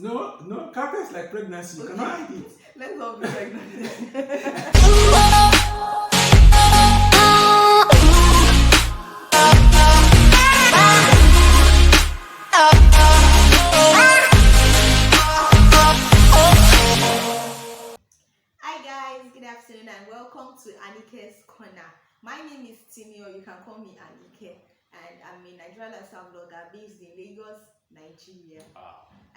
No, character is like pregnancy. You cannot hide it. Let's not be pregnant. Hi guys, good afternoon and welcome to Anike's Corner. My name is Timi, or you can call me Anike, and I'm a Nigerian lifestyle blogger based in Lagos, Nigeria.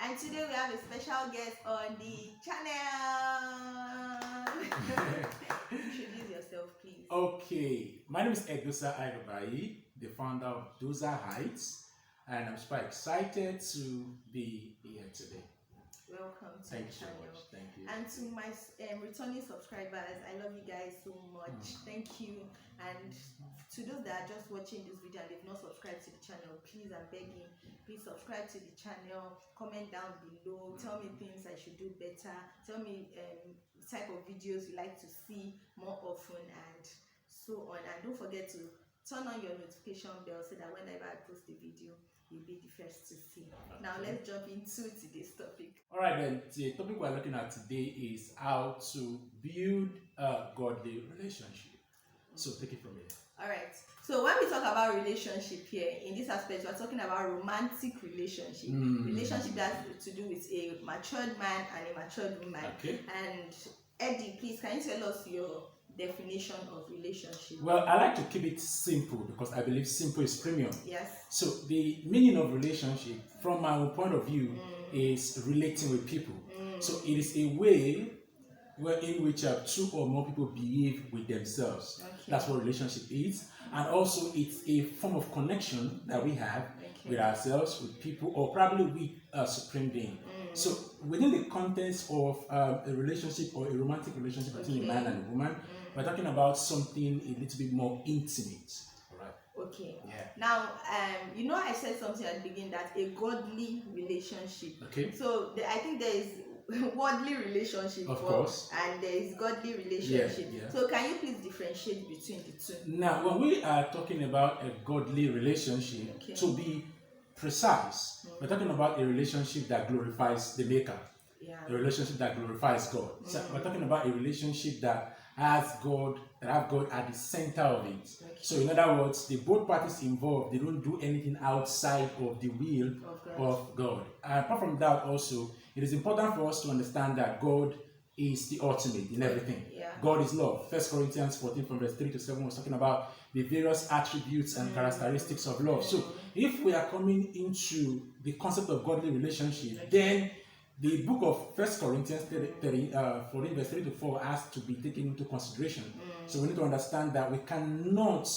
And today we have a special guest on the channel. Introduce yourself, please. Okay, my name is Doxa, the founder of Doxa Heights, and I'm super excited to be here today. Welcome to Thank the you so channel. much. Thank you. And to my returning subscribers, I love you guys so much. Thank you. And to those that are just watching this video and they've not subscribed to the channel, please, I'm begging, please subscribe to the channel, comment down below, tell me things I should do better, tell me type of videos you like to see more often, and so on. And don't forget to turn on your notification bell so that whenever I post a video, you'll be the first to see. Now let's jump into today's topic. All right, then the topic we're looking at today is how to build a godly relationship. So take it from here. All right. So when we talk about relationship here, in this aspect, we're talking about romantic relationship. Relationship that has to do with a matured man and a matured woman. Okay. And Eddie, please, can you tell us your definition of relationship? Well, I like to keep it simple because I believe simple is premium. Yes. So the meaning of relationship, from my own point of view, is relating with people. So it is a way in which two or more people behave with themselves. Okay. That's what relationship is. And also it's a form of connection that we have with ourselves, with people, or probably with a supreme being. So within the context of a relationship or a romantic relationship between a man and a woman, we're talking about something a little bit more intimate. Okay. Yeah. Now, I said something at the beginning, that a godly relationship. Okay. So I think there is worldly relationship, of course, and there is godly relationship. Yeah. So can you please differentiate between the two? Now, when we are talking about a godly relationship, to be precise, we're talking about a relationship that glorifies the Maker. Yeah. A relationship that glorifies God. So we're talking about a relationship that has God at the center of it. Okay. So in other words, the both parties involved, they don't do anything outside of the will of God. And apart from that also, it is important for us to understand that God is the ultimate in everything. Yeah. God is love. 1 Corinthians 14 from verse 3 to 7 was talking about the various attributes and characteristics of love. So if we are coming into the concept of godly relationship, then the book of 1 Corinthians 14 verse 3 to 4 has to be taken into consideration. So we need to understand that we cannot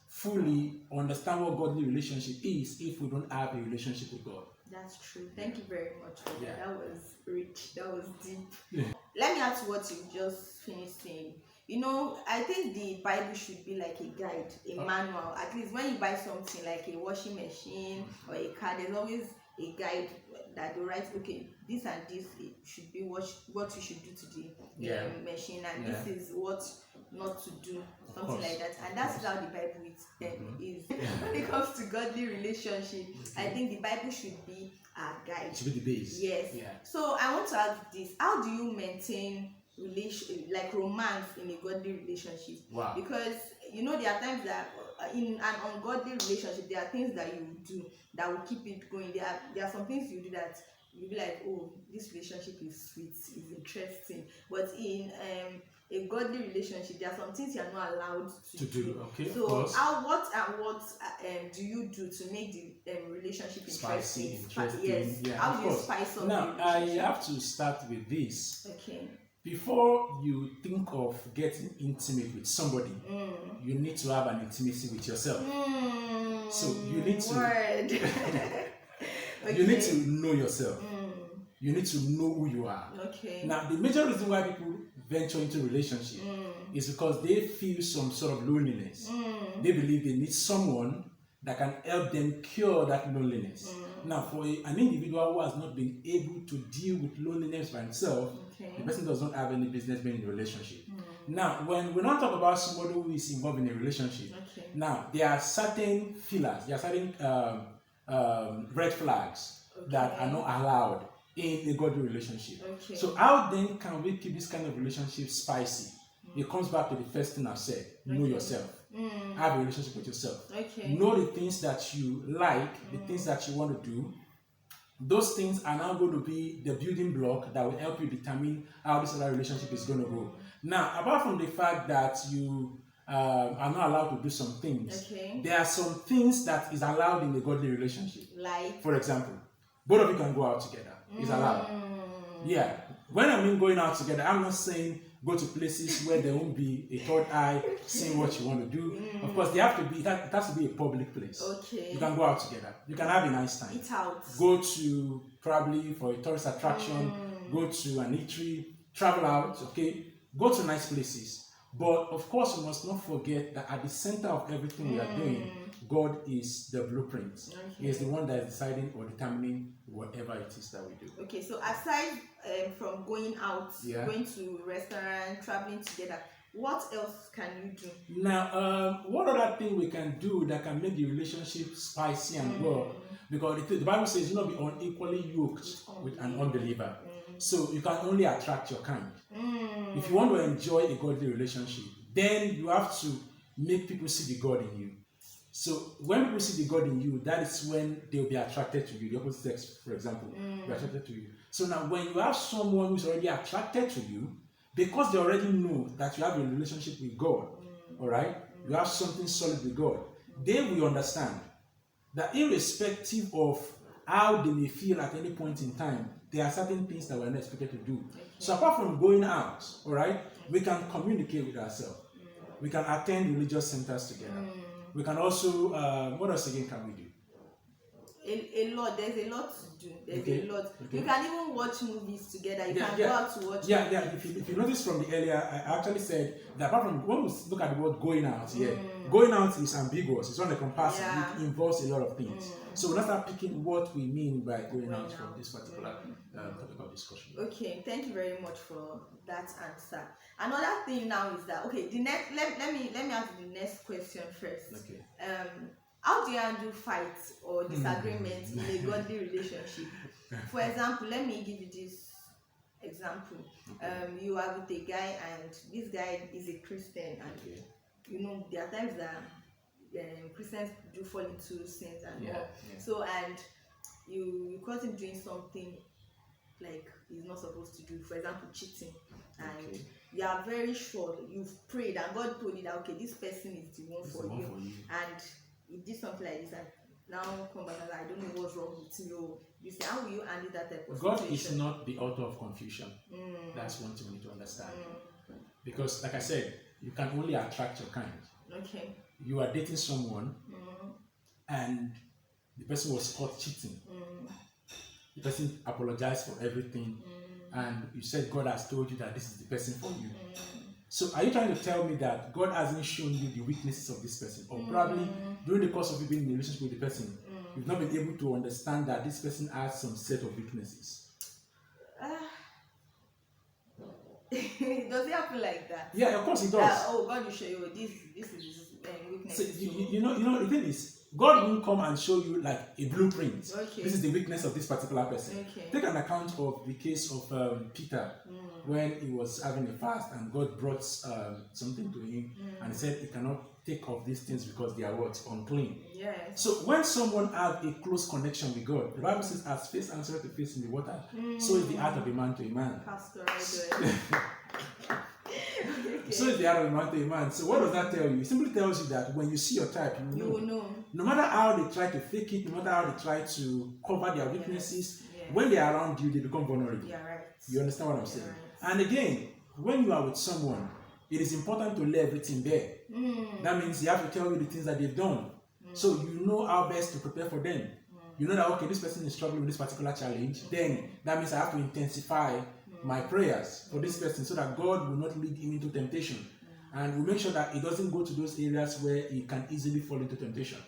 fully understand what godly relationship is if we don't have a relationship with God. That's true. Thank you very much for that. That was rich. That was deep. Yeah. Let me add to what you just finished saying. I think the Bible should be like a guide, a manual. At least when you buy something like a washing machine or a car, there's always a guide that will write, okay, this and this should be what you should do to the machine, and this is what not to do, something like that. And that's how the Bible is. When it comes to godly relationship, I think the Bible should be our guide. It should be the base. Yes. Yeah. So I want to ask this: how do you maintain romance in a godly relationship? Wow. Because there are times that in an ungodly relationship, there are things that you do that will keep it going. There are some things you do that you'll be like, oh, this relationship is sweet, is interesting. But in a godly relationship, there are some things you are not allowed to do. Okay. So what do you do to make the relationship interesting? Yes. Yeah, how do you spice up? Now I have to start with this. Okay. Before you think of getting intimate with somebody, you need to have an intimacy with yourself. So you need to you need to know yourself. You need to know who you are. Okay. Now, the major reason why people venture into relationship is because they feel some sort of loneliness. They believe they need someone that can help them cure that loneliness. Now, for an individual who has not been able to deal with loneliness by himself, the person does not have any business being in a relationship. Now, when we now talk about somebody who is involved in a relationship, now there are certain fillers, there are certain red flags that are not allowed in a godly relationship. Okay. So how then can we keep this kind of relationship spicy? It comes back to the first thing I said. Know yourself. Have a relationship with yourself. Okay. Know the things that you like, the things that you want to do. Those things are now going to be the building block that will help you determine how this other relationship is going to go. Now, apart from the fact that you are not allowed to do some things, there are some things that is allowed in a godly relationship. Like, for example, both of you can go out together. It's allowed. Yeah. When I mean going out together, I'm not saying go to places where there won't be a third eye seeing what you want to do. Of course, they have to be. It has to be a public place. Okay. You can go out together. You can have a nice time. Eat out. Go to probably for a tourist attraction. Go to an eatery. Travel out. Okay. Go to nice places. But of course, we must not forget that at the center of everything we are doing, God is the blueprint. He is the one that is deciding or determining whatever it is that we do. Okay, so aside from going out, going to restaurant, traveling together, what else can you do? Now, what other thing we can do that can make the relationship spicy and well? Because the Bible says, you know, be unequally yoked with an unbeliever. So you can only attract your kind. If you want to enjoy a godly relationship, then you have to make people see the God in you. So when people see the God in you, that is when they'll be attracted to you. The opposite sex, for example, will be attracted to you. So now when you have someone who's already attracted to you, because they already know that you have a relationship with God, all right, you have something solid with God, they will understand that irrespective of how they may feel at any point in time, there are certain things that we're not expected to do. So apart from going out, all right, we can communicate with ourselves. We can attend religious centers together. We can also, what else again can we do? A lot. There's a lot to do. There's a lot. You can even watch movies together. You can go out to watch movies. If you notice from the earlier, I actually said that apart from, when we look at the word going out, going out is ambiguous. It's not encompassing. It involves a lot of things. So we'll start picking what we mean by going out from this particular topic of discussion. Okay, thank you very much for that answer. Another thing now is that, okay, the next, let me ask the next question first. Okay. How do you handle fights or disagreements in a godly relationship? For example, let me give you this example. You are with a guy and this guy is a Christian, and you know there are times that Christians do fall into sins and all. So and you caught him doing something like he's not supposed to do, for example cheating, and you are very sure, you've prayed and God told you that okay, this person is the one for you, and he did something like this and now come back and I don't know what's wrong with you. You say, how will you handle that type of God situation? is not the author of confusion. That's one thing we need to understand. Because like I said, you can only attract your kind. Okay. You are dating someone and the person was caught cheating. The person apologized for everything and you said God has told you that this is the person for you. So are you trying to tell me that God hasn't shown you the weaknesses of this person? Or probably during the course of you being in a relationship with the person, you've not been able to understand that this person has some set of weaknesses? Does it happen like that? Yeah, of course it does. Oh, God will show you this is his weakness. So, you know, the thing is, God won't come and show you like a blueprint. This is the weakness of this particular person. Take an account of the case of Peter when he was having a fast and God brought something to him and he said he cannot take of these things because they are what? Unclean. So when someone has a close connection with God, the Bible says as face answer to face in the water, so is the heart of a man to a man. Pastor, So is the heart of a man to a man. So what does that tell you? It simply tells you that when you see your type, you will know. No matter how they try to fake it, no matter how they try to cover their weaknesses, when they are around you, they become vulnerable. You understand what I'm saying? And again, when you are with someone, it is important to lay everything there. That means they have to tell you the things that they've done. So you know how best to prepare for them. You know that, okay, this person is struggling with this particular challenge. Then that means I have to intensify my prayers for this person so that God will not lead him into temptation. And we'll make sure that he doesn't go to those areas where he can easily fall into temptation.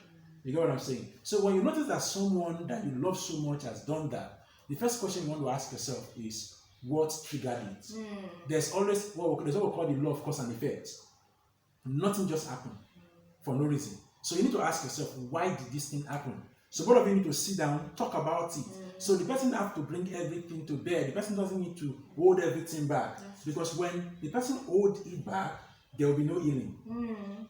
You get what I'm saying? So when you notice that someone that you love so much has done that, the first question you want to ask yourself is, what triggered it? There's always what we call the law of cause and effect. Nothing just happened for no reason. So you need to ask yourself, why did this thing happen? So both of you need to sit down, talk about it, So the person have to bring everything to bear. The person doesn't need to hold everything back. Because when the person holds it back, there will be no healing.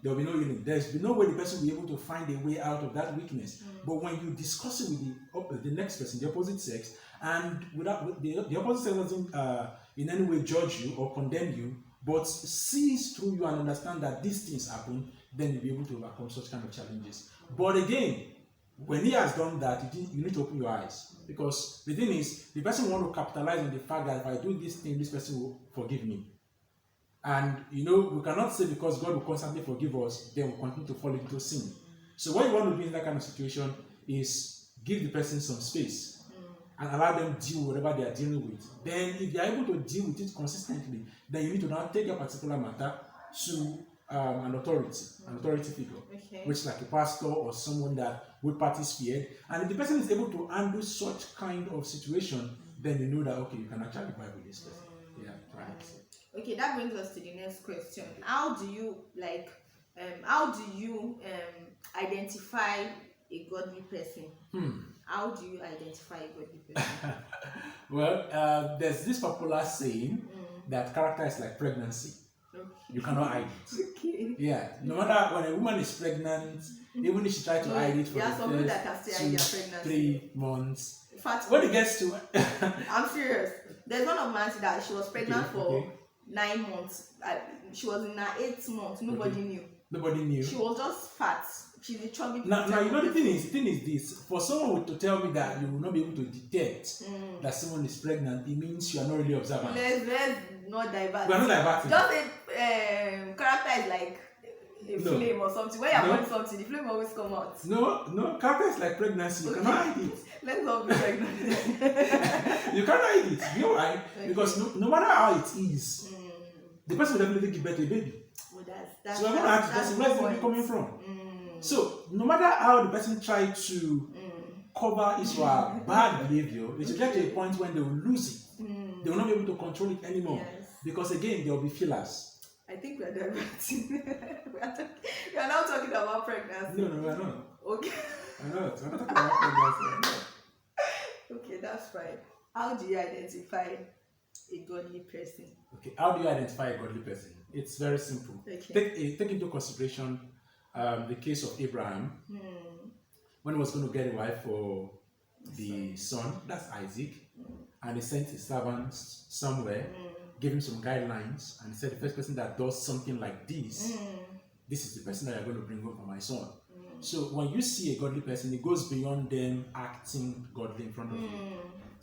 There will be no healing. There's no way the person will be able to find a way out of that weakness. But when you discuss it with the next person, the opposite sex, and without the opposite sex doesn't in any way judge you or condemn you, but sees through you and understand that these things happen, then you'll be able to overcome such kind of challenges. But again, when he has done that, you need to open your eyes. Because the thing is, the person want to capitalize on the fact that if I do this thing, this person will forgive me. And we cannot say because God will constantly forgive us, then we'll continue to fall into sin. So what you want to do in that kind of situation is give the person some space and allow them deal with whatever they are dealing with. Then if they are able to deal with it consistently, then you need to now take a particular matter to an authority figure, which is like a pastor or someone that both parties feared. And if the person is able to handle such kind of situation, then you know that okay, you can actually Bible this person. Yeah, right. Okay, that brings us to the next question. How do you identify a godly person? How do you identify a godly person? Well, there's this popular saying that character is like pregnancy. Okay. You cannot hide it. Okay. Yeah. No matter when a woman is pregnant, even if she tries to hide it for the first 2-3 months. In fact, when it gets to I'm serious. There's one of mine that she was pregnant for 9 months. She was in her 8th month. Nobody knew. She was just fat. She's a chubby. Now the thing is this: for someone to tell me that you will not be able to detect that someone is pregnant, it means you are not really observant. Let's not divert. We are not diverting. Just a character is like a flame or something. When you're doing something, the flame always come out. No, character is like pregnancy. You cannot hide it. Let's not be pregnant. You cannot hide it. You know why? Okay. Because no matter how it is, the person will definitely give birth to a baby. Well, that's so I'm going to ask the person, where is the baby coming from? So no matter how the person tries to cover his or her bad behavior, it will get to a point when they will lose it. They will not be able to control it anymore. Yes. Because again, there will be fillers. I think we are diverting. we are now talking about pregnancy. No, we are not. Okay. We're not talking about pregnancy. Okay, that's fine. How do you identify a godly person? Okay, how do you identify a godly person? It's very simple. Okay. Take into consideration the case of Abraham when he was going to get a wife for the son, that's Isaac, and he sent his servants somewhere, gave him some guidelines, and he said the first person that does something like this, this is the person that you're going to bring home for my son. So when you see a godly person, it goes beyond them acting godly in front of you.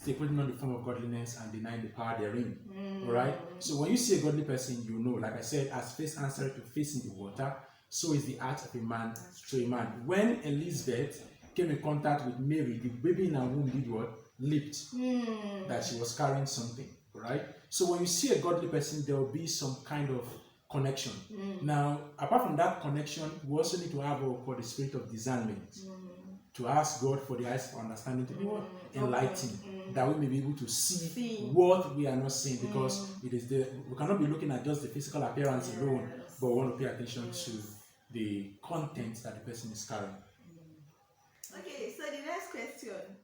They putting on the form of godliness and denying the power therein. Alright? So when you see a godly person, you know, like I said, as face answered to face in the water, so is the heart of a man to a man. When Elizabeth came in contact with Mary, the baby in her womb did what? Leaped. That she was carrying something. Right? So when you see a godly person, there will be some kind of connection. Now, apart from that connection, we also need to have what we call the spirit of discernment. To ask God for the eyes of understanding to be enlightened, that we may be able to see what we are not seeing, because it is we cannot be looking at just the physical appearance alone, but we want to pay attention to the content that the person is carrying. Okay, so the next question: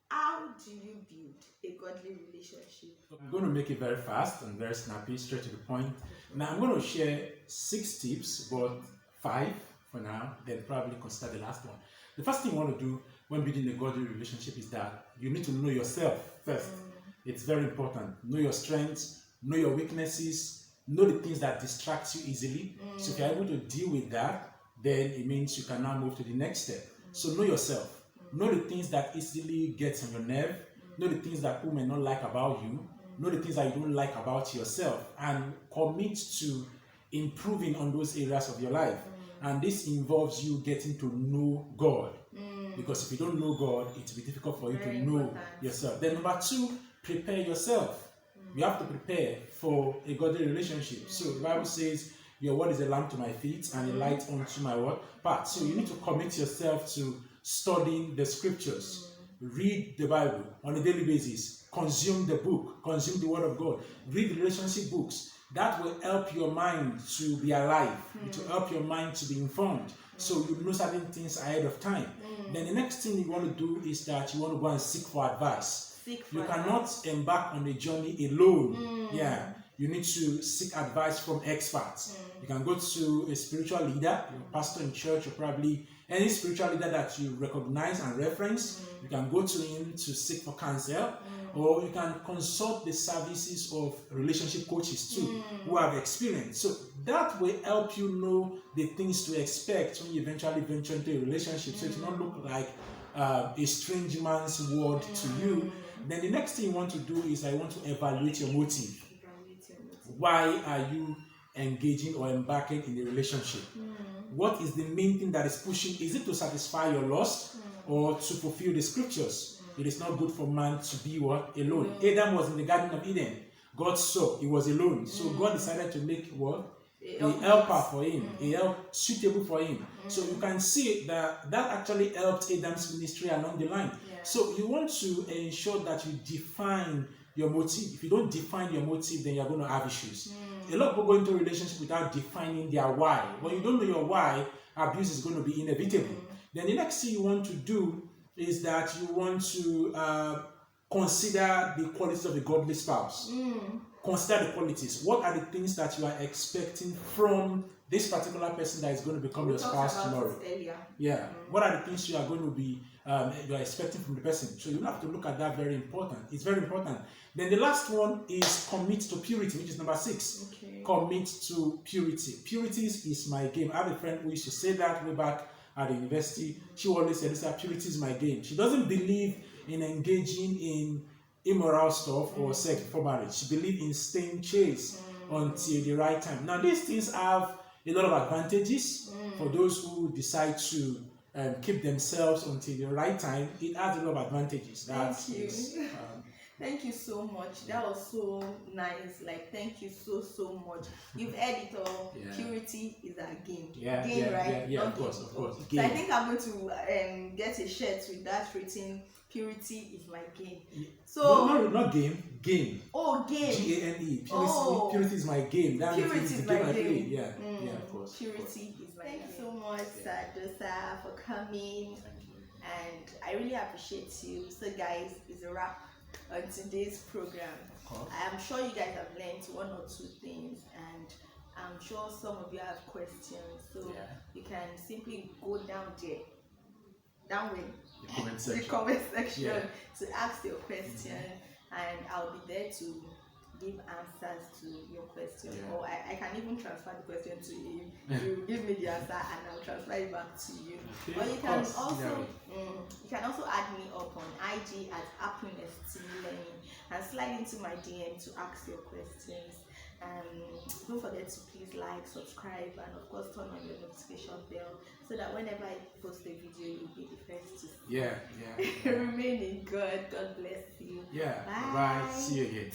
how do you build a godly relationship? I'm going to make it very fast and very snappy, straight to the point. Now I'm going to share 6 tips, but 5 for now, then probably consider the last one. The first thing you want to do when building a godly relationship is that you need to know yourself first. It's very important. Know your strengths, know your weaknesses, know the things that distract you easily. So if you're able to deal with that, then it means you can now move to the next step. So know yourself. Know the things that easily get on your nerve. Know the things that people may not like about you. Know the things that you don't like about yourself. And commit to improving on those areas of your life. And this involves you getting to know God. Because if you don't know God, it will be difficult for you to know yourself. Then number 2, prepare yourself. You have to prepare for a godly relationship. So the Bible says, your word is a lamp to my feet and a light unto my path. So you need to commit yourself to studying the scriptures. Read the Bible on a daily basis. Consume the book. Consume the word of God. Read the relationship books. that will help your mind to be alive. It will help your mind to be informed. So you know certain things ahead of time. Then the next thing you want to do is that you want to go and seek for advice. You cannot embark on a journey alone. Yeah, you need to seek advice from experts. You can go to a spiritual leader, your pastor in church, or probably any spiritual leader that you recognize and reference. You can go to him to seek for counsel, or you can consult the services of relationship coaches too, who have experience. So that will help you know the things to expect when you eventually venture into a relationship, so it will not look like a strange man's word to you. Then the next thing you want to do is I want to evaluate your motive. Why are you engaging or embarking in a relationship? What is the main thing that is pushing? Is it to satisfy your lust or to fulfill the scriptures? It is not good for man to be what? Alone. Adam was in the Garden of Eden. God saw he was alone. So God decided to make what? A helper for him, a help suitable for him. So you can see that actually helped Adam's ministry along the line. So you want to ensure that you define your motive. If you don't define your motive, then you're going to have issues. A lot of people go into a relationship without defining their why. When you don't know your why, abuse is going to be inevitable. Then the next thing you want to do is that you want to consider the qualities of a godly spouse. Consider the qualities. What are the things that you are expecting from this particular person that is going to become your spouse tomorrow? Yeah. What are the things you are going to be you are expecting from the person? So you have to look at that. Very important. It's very important. Then the last one is commit to purity, which is number 6. Commit to purity. Purity is my game. I have a friend who used to say that way back at the university. She always said, purity is my game. She doesn't believe in engaging in immoral stuff or sex before marriage. She believes in staying chaste until the right time. Now, these things have a lot of advantages for those who decide to keep themselves until the right time. It has a lot of advantages. Thank you. Thank you so much. That was so nice. Like, thank you so much. You've heard it all. Purity is our game. Right? Yeah, of course. So I think I'm going to get a shirt with that written. Purity is my game. So no, not game. Game. Oh, game. GAME. Purity is my game. That purity is my game. Yeah, of course. Purity is my game. Thank you so much, Sir Doxa, for coming. And I really appreciate you. So, guys, it's a wrap on today's program. I am sure you guys have learned 1 or 2 things, and I'm sure some of you have questions. So you can simply go down there. The comment section to ask your question, and I'll be there to give answers to your question, or I can even transfer the question to you. You give me the answer and I'll transfer it back to you. Or you can also add me up on IG at Happiness Learning and slide into my DM to ask your questions. Don't forget to please like, subscribe, and of course turn on your notification bell so that whenever I post a video, you'll be the first to see. Yeah. Remain in God. God bless you. Bye. See you again.